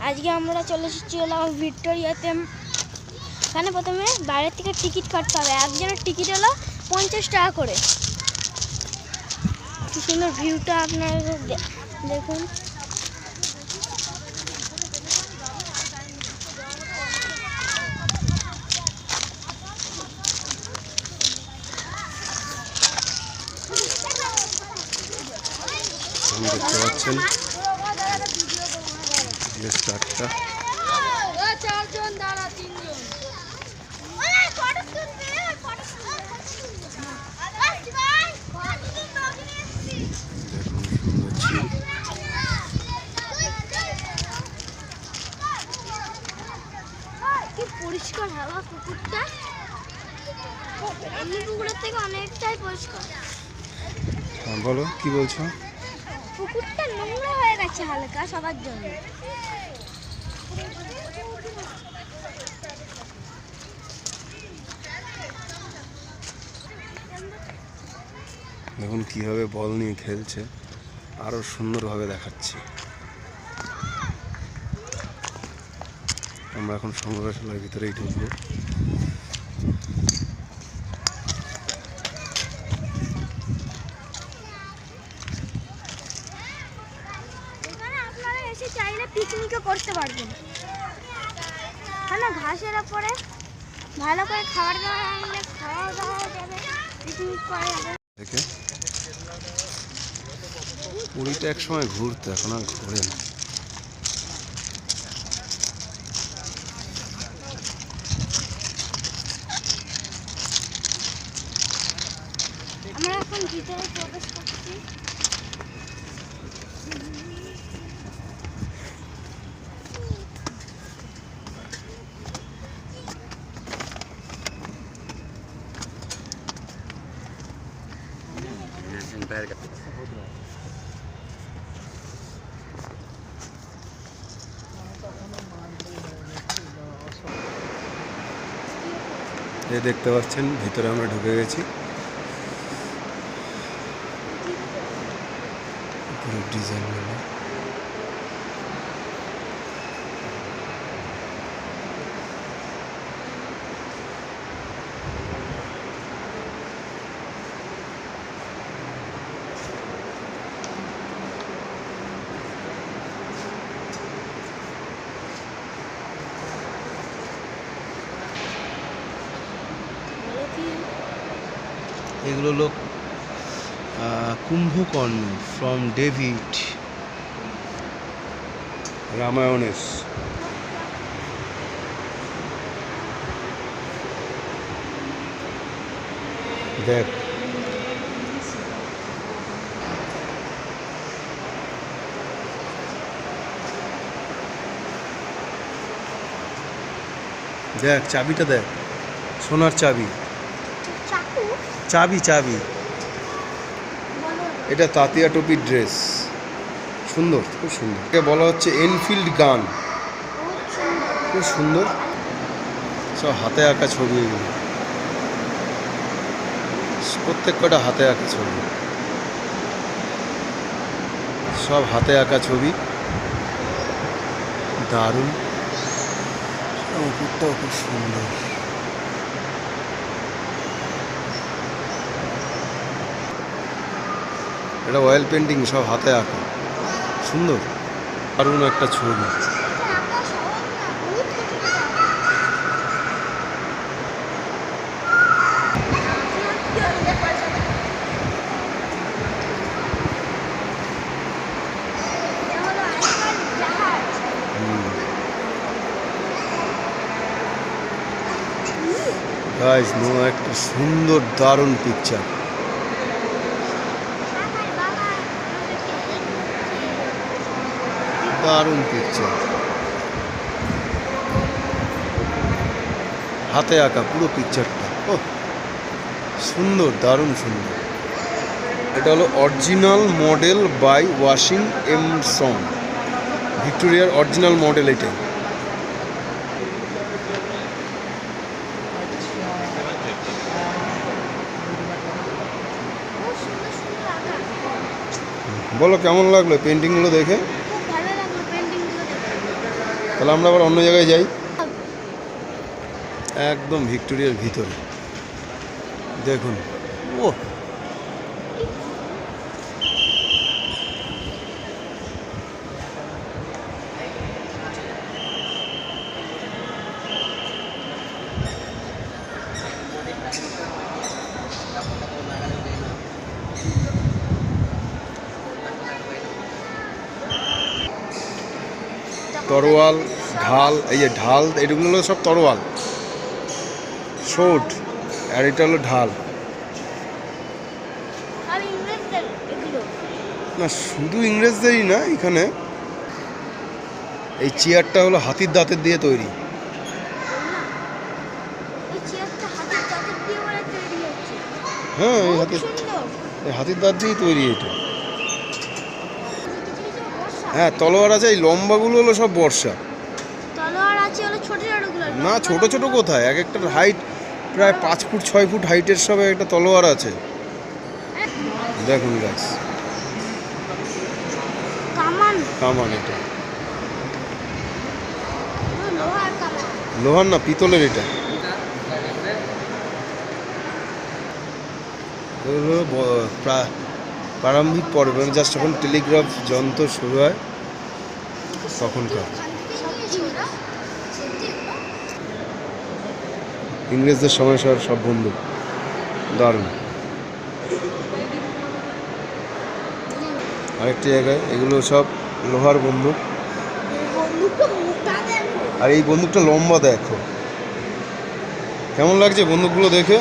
আজকে আমরা চলে এসেছিলাম ভিক্টোরিয়াতে। এখানে প্রথমে বাইরের থেকে টিকিট কাটতে হবে, একজনের টিকিট হলো 50 টাকা করে। কি সুন্দর ভিউটা আপনারা দেখুন। দেখতে পাচ্ছেন স্টারটা পরিষ্কার হাওয়া পুকুরটা, এমনি পুকুরের থেকে অনেকটাই পরিষ্কার। বলো কি বলছো? পুকুরটা নোংরা হয়ে গেছে হালকা সবার জন্য। দেখুন কিভাবে বল নিয়ে খেলছে, আরো সুন্দরভাবে দেখাচ্ছি। আমরা এখন সংগ্রহশালার ভিতরেই ঢুকবো। এখানে আপনারা এসে চাইলে পিকনিকও করতে পারবেন। হ্যাঁ, ঘাসের ওপরে ভালো করে খাবার দাবার আনলে খাওয়া দাওয়া যাবে, পিকনিক করা যাবে। পুরীটা এক সময় ঘুরতো, এখন আর ঘোরে না। আমরা এখন ভিতরে প্রবেশ করছি। এই দেখতে পাচ্ছেন ভিতরে আমরা ঢুকে গেছি। পুরো ডিজাইন এগুলো লোক কুম্ভকর্ণ ফ্রম ডেভিড রামায়ণের। দেখ দেখ চাবিটা দেখ, সোনার চাবি, চাবি চাবি। এটা তাতিয়া টুপির ড্রেস, সুন্দর, খুব সুন্দর। এটা বলা হচ্ছে এনফিল্ড গান, খুব সুন্দর। সব হাতে আঁকা ছবি, এগুলো প্রত্যেক কটা হাতে আঁকা ছবি, সব হাতে আঁকা ছবি, দারুণ। উপরটাও খুব সুন্দর। এটা অয়েল পেন্টিং, সব হাতে আঁকা, সুন্দর, দারুণ একটা ছবি। গাইস, নো, একটা সুন্দর দারুণ পিকচার, দারুণ পিকচার, হাতে আঁকা পুরো পিকচারটা। ও সুন্দর, দারুণ সুন্দর। এটা হলো অরিজিনাল মডেল বাই ওয়াশিং এমসং, ভিক্টোরিয়ার অরিজিনাল মডেল এটা। বলো কেমন লাগলো পেন্টিংগুলো দেখে? খুব ভালো লাগলো পেন্টিংগুলো দেখে। তাহলে আমরা আবার অন্য জায়গায় যাই। একদম ভিক্টোরিয়ার ভিতরে দেখুন, ও তরোয়াল, ঢাল, এই যে ঢাল, এগুলো হলো সব তরোয়াল, শোট, আর এটা হলো ঢাল। আর ইংরেজদের এগুলো না, শুধু ইংরেজদেরই না, এখানে এই চেয়ারটা হলো হাতির দাঁতের দিয়ে তৈরি। এই চেয়ারটা হাতের দাঁতের দিয়ে বলে তৈরি হচ্ছে। হ্যাঁ, এই খুব সুন্দর। হাতির দাঁত দিয়েই তৈরি এটা। কিছু কিছু বর্ষা। হ্যাঁ, তলোয়ার আছে, এই লম্বাগুলো হলো সব বর্ষা। তলোয়ার আছে হলো ছোট ছোটগুলো। না, ছোট ছোট কোথায়, এক একটার হাইট প্রায় 5 ফুট 6 ফুট হাইটের সব একটা তলোয়ার আছে। দেখুন গাছ, কামান, কামান, এটা লোহার কামান। লোহার না, পিতলের এটা। এগুলো প্রারম্ভিক পর্বে, মানে জাস্ট যখন টেলিগ্রাফ যন্ত্র শুরু হয় তখনকার। ইংরেজদের সময়কার সব বন্দুক, দারুণ। আরেকটি জায়গায় এগুলো সব লোহার বন্দুক, বন্দুকটা মোটা দেখো। আর এই বন্দুকটা লম্বা দেখো, কেমন লাগছে বন্দুকগুলো দেখে।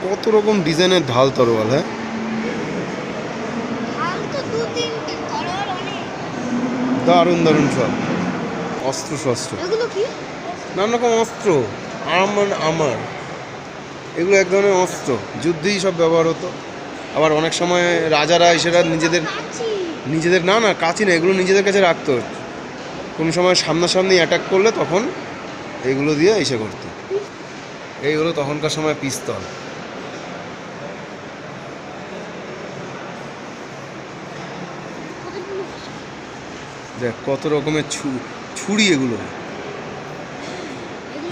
কত রকম ডিজাইনের ঢাল তরোয়াল। হ্যাঁ, হাল তো দু তিনটে, তলোয়ার অনেক। দারুণ দারুণ সব অস্ত্র শস্ত্র, এগুলো কি? নানা রকম অস্ত্র, আমার এগুলো এক ধরনের অস্ত্র, যুদ্ধেই সব ব্যবহার হতো। আবার অনেক সময় রাজারা এসেরা কাঁচি। নিজেদের না না কাছে না, এগুলো নিজেদের কাছে রাখতো। কোনো সময় সামনাসামনি অ্যাটাক করলে তখন এইগুলো দিয়ে এসে করতো। এইগুলো তখনকার সময় পিস্তল। দেখ কত রকমের ছুরি, এগুলো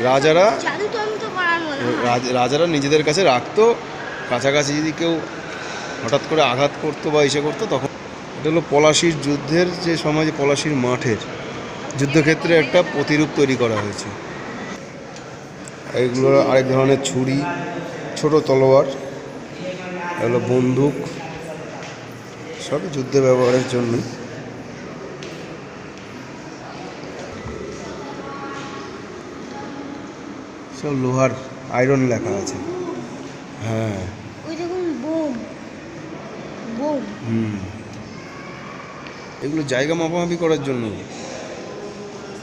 রাজারা জাদুতন্ত্র করার মনে হয়। রাজারা নিজেদের কাছে রাখতো। কাছাকাছি যদি কেউ হঠাৎ করে আঘাত করতো বা এসে করতো তখন। এটা হলো পলাশির যুদ্ধের যে সময়, যে পলাশির মাঠের যুদ্ধক্ষেত্রে একটা প্রতিরূপ তৈরি করা হয়েছে। এইগুলো আরেক ধরনের ছুরি, ছোট তলোয়ার, এগুলো বন্দুক, সবই যুদ্ধে ব্যবহারের জন্য। সব লোহার, আয়রন লেখা আছে। হ্যাঁ, ওই দেখুন বোম, বোম। এগুলো জায়গা মাপামাপি করার জন্য,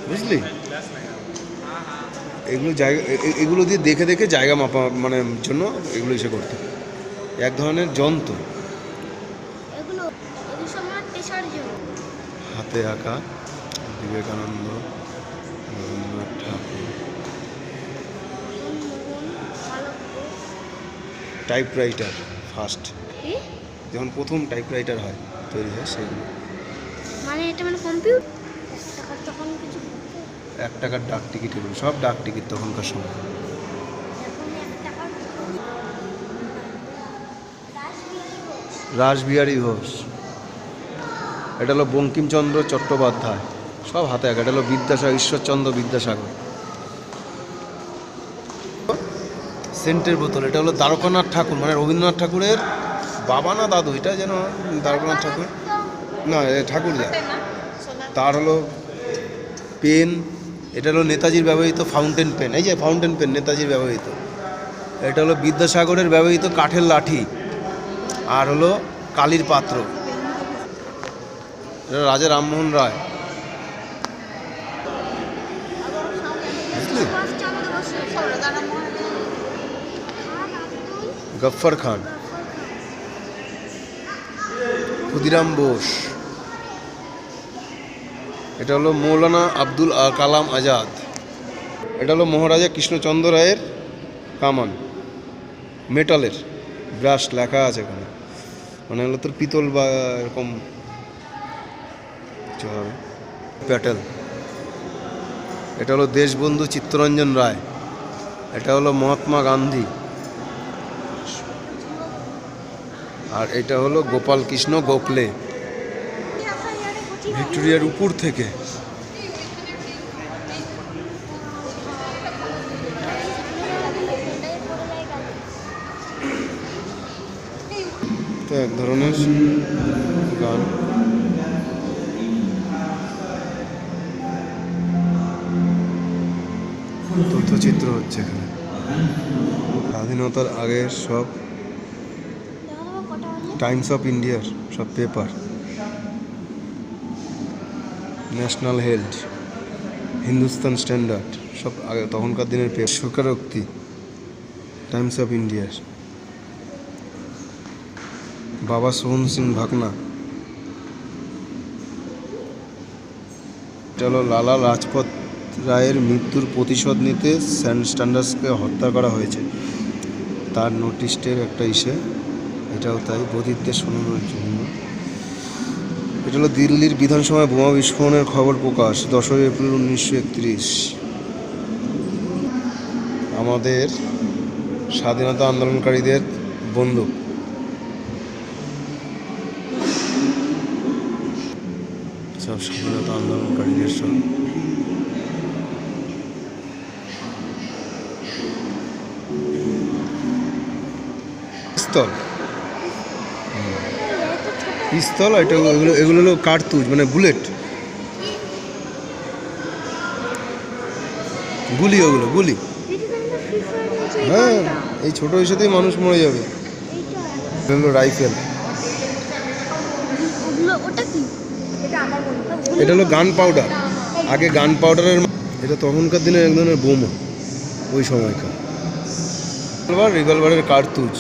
বুঝলি। এগুলো জায়গা, এগুলো দিয়ে দেখে দেখে জায়গা মাপা মানে জন্য এগুলো এসে করতে, এক ধরনের যন্ত্র। এগুলো এগুলো সব আমার পেশার জন্য। হাতে আঁকা বিবেকানন্দ, রবীন্দ্রনাথ ঠাকুর। টাইপরাইটার ফার্স্ট, যখন প্রথম টাইপরাইটার হয়, তৈরি হয়, সেগুলো। মানে এটা মানে কম্পিউটার। তখন কিছু 1 টাকার ডাক টিকিট, এগুলো সব ডাক টিকিট তখনকার সময়। এখন 1 টাকার রাসবিহারী ঘোষ, এটা হলো বঙ্কিমচন্দ্র চট্টোপাধ্যায়, সব হাতে আঁকা। এটা হলো বিদ্যাসাগর, ঈশ্বরচন্দ্র বিদ্যাসাগর। সেন্টের বোতল, এটা হলো দ্বারকানাথ ঠাকুর, মানে রবীন্দ্রনাথ ঠাকুরের বাবা না দাদু, এটা যেন দ্বারকানাথ ঠাকুর না, ঠাকুর যা। তার হলো পেন, এটা হলো নেতাজির ব্যবহৃত ফাউন্টেন পেন, এই যে ফাউন্টেন পেন নেতাজির ব্যবহৃত। এটা হলো বিদ্যাসাগরের ব্যবহৃত কাঠের লাঠি, আর হলো কালির পাত্র, এটা রাজা রামমোহন রায়, বুঝলি। গফফর খান, ক্ষুদিরাম বোস, এটা হলো মৌলানা আব্দুল কালাম আজাদ, এটা হলো মহারাজা কৃষ্ণচন্দ্র রায়ের কামান, মেটালের ব্রাশ লেখা আছে এখানে, মানে হলো তোর পিতল বা এরকম কিছু হবে। প্যাটেল, এটা হলো দেশবন্ধু চিত্তরঞ্জন রায়, এটা হলো মহাত্মা গান্ধী, আর এটা হলো গোপাল কৃষ্ণ গোখলে। ভিক্টোরিয়ার উপর থেকে তো এক ধরনের গান। তথ্যচিত্র হচ্ছে এখানে স্বাধীনতার আগের সব টাইমস অফ ইন্ডিয়ার সব paper, national health, Hindustan standard, সব আগে তখনকার দিনের পেপার। স্বীকারোক্তি, টাইমস অফ ইন্ডিয়ার। বাবা সোহন সিং ভাকনা, এটা হলো লালা লাজপত রায়ের মৃত্যুর প্রতিশোধ নিতে স্যান্ডার্সকে হত্যা করা হয়েছে, তার নোটিশের একটা ইসে, এটাও তাই, বধিরদের শোনানোর জন্য। এটা হলো দিল্লির বিধানসভায় বোমা বিস্ফোরণের খবর প্রকাশ 10ই এপ্রিল 1931। আমাদের স্বাধীনতা আন্দোলনকারীদের বন্দুক। সব স্বাধীনতা আন্দোলনকারীদের সব। পিস্তল, পিস্তল, এটা এগুলো হলো কার্তুজ, মানে বুলেট, গুলি, ওগুলো গুলি। হ্যাঁ, এই ছোট হিসেবেই মানুষ মরে যাবে। এটা হলো রাইফেল, এটা হলো গান পাউডার, আগে গান পাউডারের, এটা তখনকার দিনের এক ধরনের বোমা ওই সময়কার। রিভলভারের কার্তুজ।